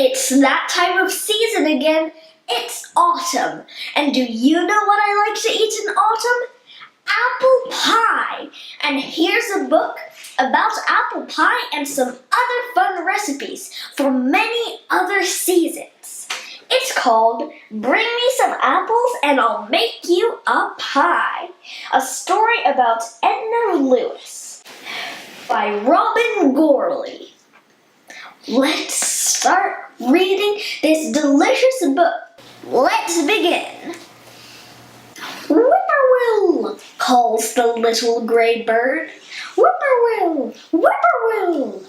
It's that time of season again. It's autumn. And do you know what I like to eat in autumn? Apple pie. And here's a book about apple pie and some other fun recipes for many other seasons. It's called Bring Me Some Apples and I'll Make You a Pie. A story about Edna Lewis by Robbin Gourley. Let's start reading this delicious book. Let's begin. Whippoorwill, calls the little gray bird. Whippoorwill, whippoorwill.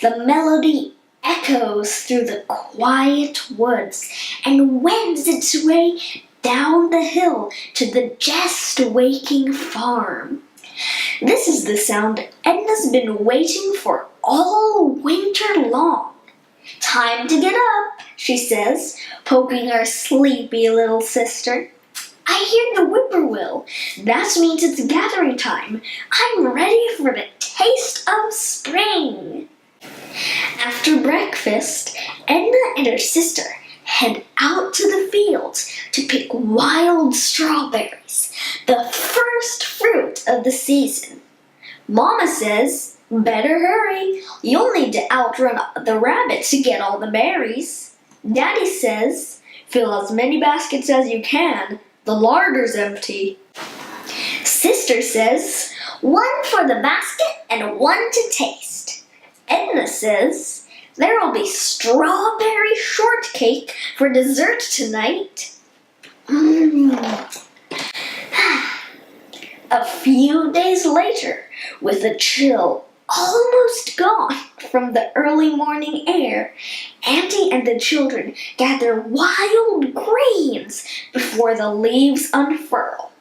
The melody echoes through the quiet woods and wends its way down the hill to the just waking farm. This is the sound Edna's been waiting for all winter long. Time to get up, she says, poking her sleepy little sister. I hear the whippoorwill. That means it's gathering time. I'm ready for the taste of spring. After breakfast, Edna and her sister head out to the fields to pick wild strawberries, the first fruit of the season. Mama says, better hurry. You'll need to outrun the rabbit to get all the berries. Daddy says, fill as many baskets as you can. The larder's empty. Sister says, one for the basket and one to taste. Edna says, there will be strawberry shortcake for dessert tonight. A few days later, with the chill almost gone from the early morning air, Auntie and the children gather wild greens before the leaves unfurl.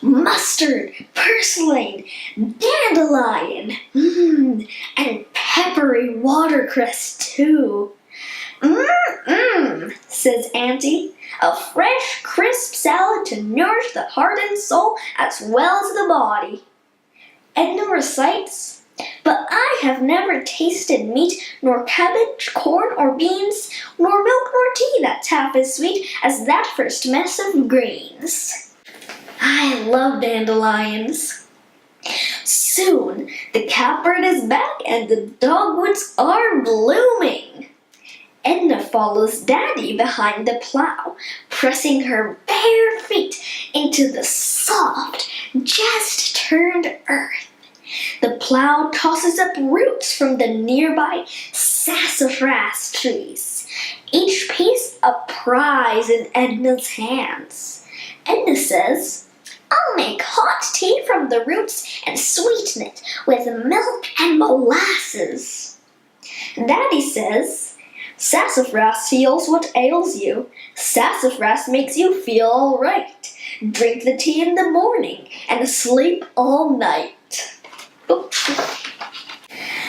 Mustard, purslane, dandelion, and peppery watercress too. Says Auntie. A fresh, crisp salad to nourish the heart and soul as well as the body. Edna recites, but I have never tasted meat, nor cabbage, corn, or beans, nor milk, nor tea that's half as sweet as that first mess of greens. I love dandelions. Soon, the catbird is back and the dogwoods are blooming. Edna follows Daddy behind the plow, pressing her bare feet into the soft, just turned earth. The plow tosses up roots from the nearby sassafras trees, each piece a prize in Edna's hands. Edna says, I'll make hot tea from the roots and sweeten it with milk and molasses. Daddy says, sassafras heals what ails you. Sassafras makes you feel all right. Drink the tea in the morning and sleep all night.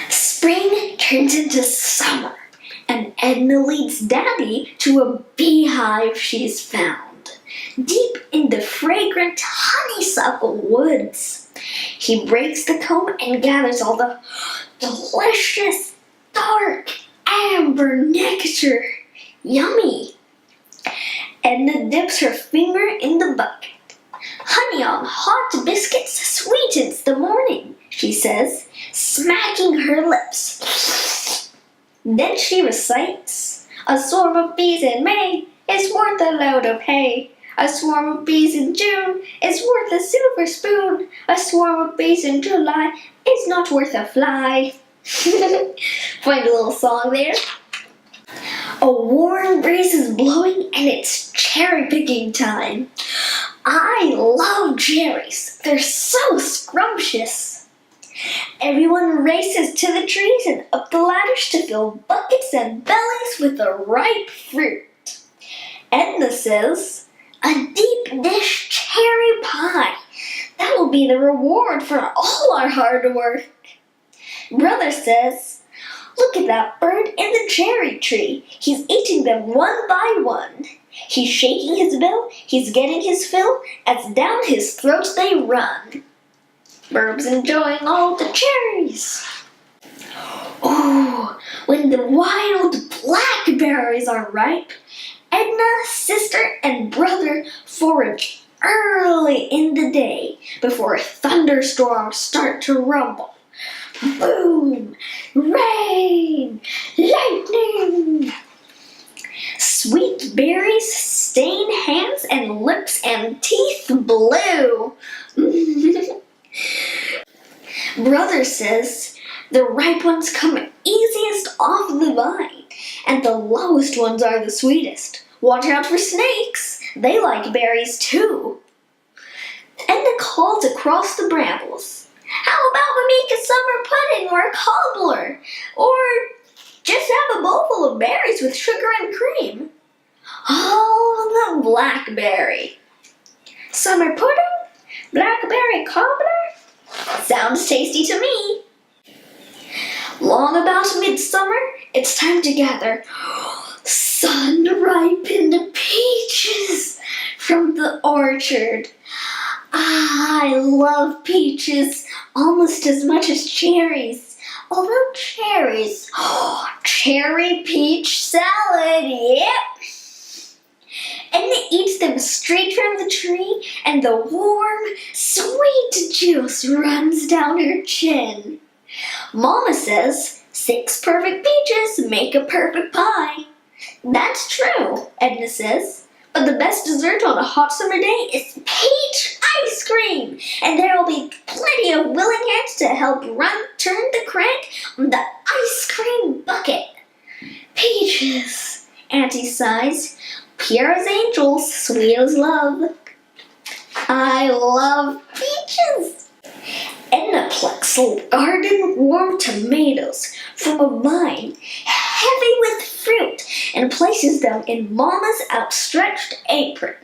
Spring turns into summer, and Edna leads Daddy to a beehive she's found, deep in the fragrant honeysuckle woods. He breaks the comb and gathers all the delicious, dark, amber nectar. Yummy! Edna dips her finger in the bucket. Honey on hot biscuits sweetens the morning, she says, smacking her lips. Then she recites, a swarm of bees in May is worth a load of hay. A swarm of bees in June is worth a silver spoon. A swarm of bees in July is not worth a fly. Find a little song there. A warm breeze is blowing and it's cherry picking time. I love cherries. They're so scrumptious. Everyone races to the trees and up the ladders to fill buckets and bellies with the ripe fruit. Edna says, a deep dish cherry pie. That will be the reward for all our hard work. Brother says, look at that bird in the cherry tree. He's eating them one by one. He's shaking his bill, he's getting his fill, as down his throat they run. Bird's enjoying all the cherries. Oh, when the wild blackberries are ripe, Edna, sister, and brother forage early in the day before thunderstorms start to rumble. Boom! Rain! Lightning! Sweet berries stain hands and lips and teeth blue. Brother says the ripe ones come easiest off the vine, and the lowest ones are the sweetest. Watch out for snakes. They like berries too. Edna calls across the brambles. How about we make a summer pudding or a cobbler? Or just have a bowl full of berries with sugar and cream. Oh, the blackberry. Summer pudding? Blackberry cobbler? Sounds tasty to me. Long about midsummer, it's time to gather sun-ripened peaches from the orchard. I love peaches almost as much as cherries. Although cherries, cherry peach salad, yep. Edna eats them straight from the tree, and the warm, sweet juice runs down her chin. Mama says, 6 perfect peaches make a perfect pie. That's true, Edna says, but the best dessert on a hot summer day is peach ice cream, and there'll be plenty of willing hands to help turn the crank on the ice cream bucket. Peaches, Auntie sighs, pure as angels, sweet as love. I love peaches. Edna plucks garden warm tomatoes from a vine heavy with fruit and places them in Mama's outstretched apron.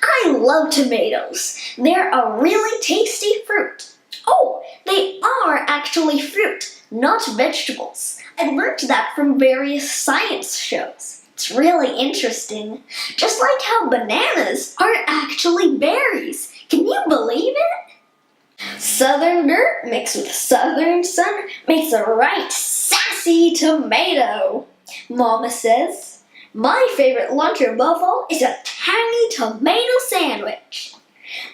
I love tomatoes. They're a really tasty fruit. Oh, they are actually fruit, not vegetables. I learned that from various science shows. It's really interesting. Just like how bananas are actually berries. Can you believe it? Southern dirt mixed with southern sun makes a right sassy tomato, Mama says. My favorite lunch above all is a tangy tomato sandwich.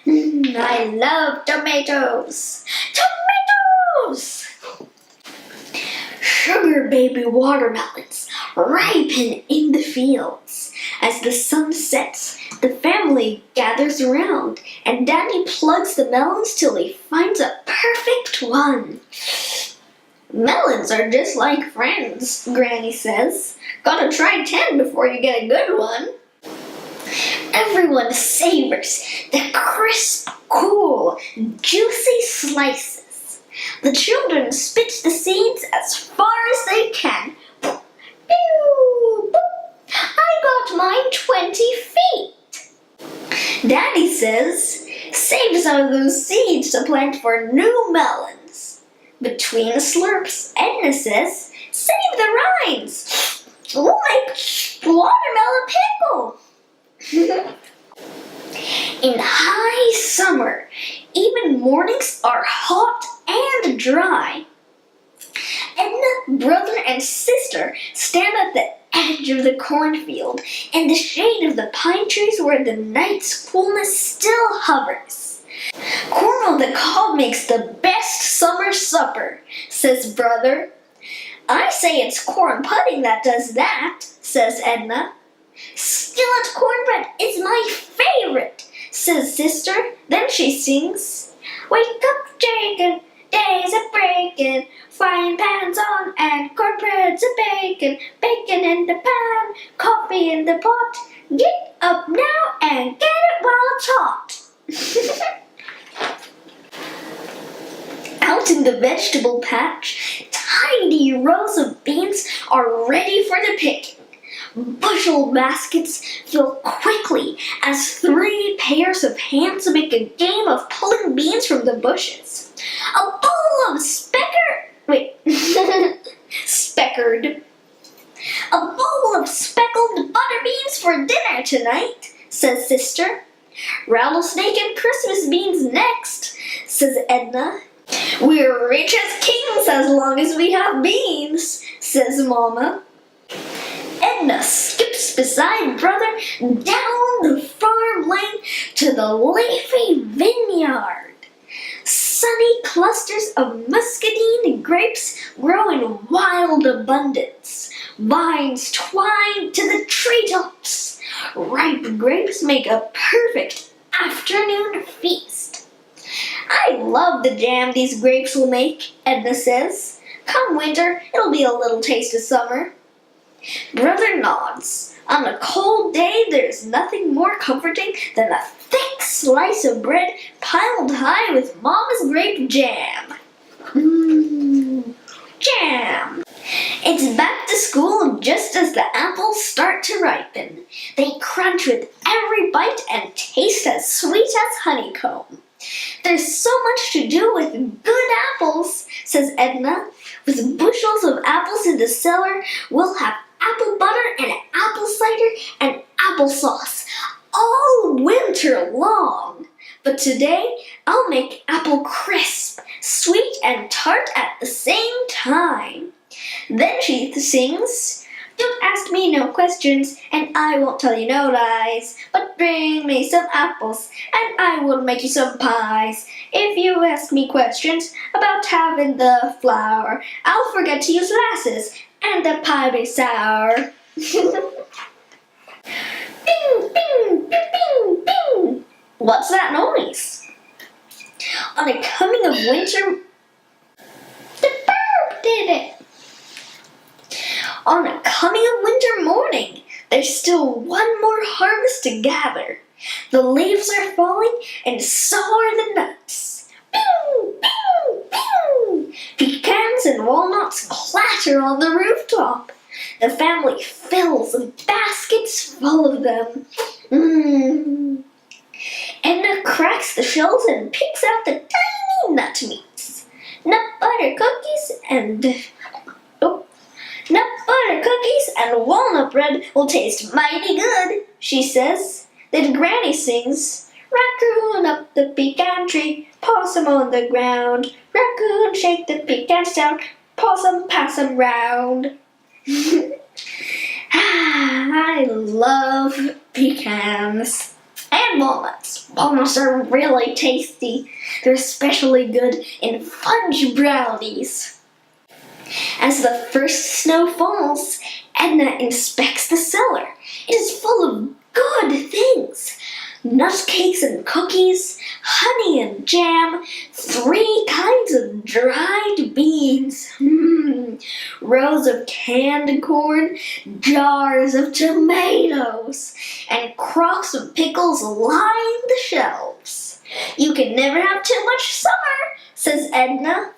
I love tomatoes. Tomatoes! Sugar baby watermelons ripen in the fields. As the sun sets, the family gathers around, and Daddy plugs the melons till he finds a perfect one. Melons are just like friends, Granny says. Gotta try 10 before you get a good one. Everyone savors the crisp, cool, juicy slices. The children spit the seeds as far as they can. Pew! I got mine 20 feet. Daddy says, save some of those seeds to plant for new melons. Between slurps, Edna says, save the rinds. We'll make watermelon pickle. In high summer, even mornings are hot and dry. Edna, brother, and sister stand at the edge of the cornfield in the shade of the pine trees where the night's coolness still hovers. Corn on the cob makes the best summer supper, says brother. I say it's corn pudding that does that, says Edna. Skillet cornbread is my favorite, says sister. Then she sings, wake up, Jacob, days are breaking, frying pans on and cornbread's a baking, bacon in the pan, coffee in the pot. Get up now and get it while it's hot. Out in the vegetable patch, tiny rows of beans are ready for the picking. Bushel baskets fill quickly as 3 pairs of hands make a game of pulling beans from the bushes. A bowl of speckled butter beans for dinner tonight, says sister. Rattlesnake and Christmas beans next, says Edna. We're rich as kings as long as we have beans, says Mama. Edna skips beside brother down the farm lane to the leafy vineyard. Sunny clusters of muscadine grapes grow in wild abundance. Vines twine to the treetops. Ripe grapes make a perfect afternoon feast. I love the jam these grapes will make, Edna says. Come winter, it'll be a little taste of summer. Brother nods. On a cold day, there's nothing more comforting than a thick slice of bread piled high with Mama's grape jam. Jam! It's back to school just as the apples start to ripen. They crunch with every bite and taste as sweet as honeycomb. There's so much to do with good apples, says Edna. With bushels of apples in the cellar, we'll have apple butter and apple cider and applesauce all winter long. But today, I'll make apple crisp, sweet and tart at the same time. Then she sings, don't ask me no questions, and I won't tell you no lies. But bring me some apples, and I will make you some pies. If you ask me questions about having the flour, I'll forget to use lasses, and the pie be sour. Bing, bing, bing, bing, bing. What's that noise? On a coming of winter, the bird did it. On a coming of winter morning, there's still one more harvest to gather. The leaves are falling, and so are the nuts. Bing, bing, bing! Pecans and walnuts clatter on the rooftop. The family fills baskets full of them. Edna cracks the shells and picks out the tiny nut meats. Nut butter cookies and walnut bread will taste mighty good, she says. Then Granny sings, raccoon up the pecan tree, possum on the ground. Raccoon shake the pecans down, possum pass 'em round. I love pecans. And walnuts. Walnuts are really tasty. They're especially good in fudge brownies. As the first snow falls, Edna inspects the cellar. It is full of good things. Nut cakes and cookies, honey and jam, 3 kinds of dried beans, rows of canned corn, jars of tomatoes, and crocks of pickles line the shelves. You can never have too much summer, says Edna.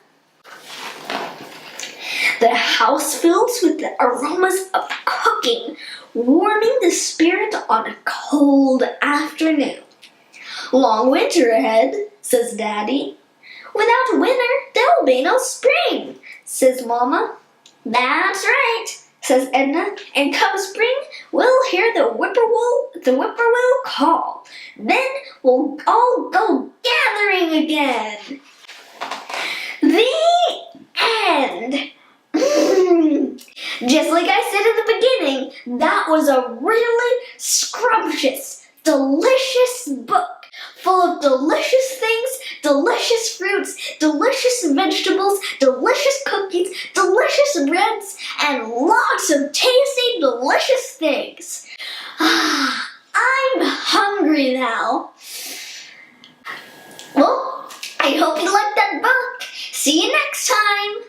The house fills with the aromas of cooking, warming the spirit on a cold afternoon. Long winter ahead, says Daddy. Without winter, there'll be no spring, says Mama. That's right, says Edna. And come spring, we'll hear the whippoorwill call. Then we'll all go gathering again. The end. Just like I said at the beginning, that was a really scrumptious, delicious book full of delicious things, delicious fruits, delicious vegetables, delicious cookies, delicious breads, and lots of tasty, delicious things. I'm hungry now. Well, I hope you liked that book. See you next time.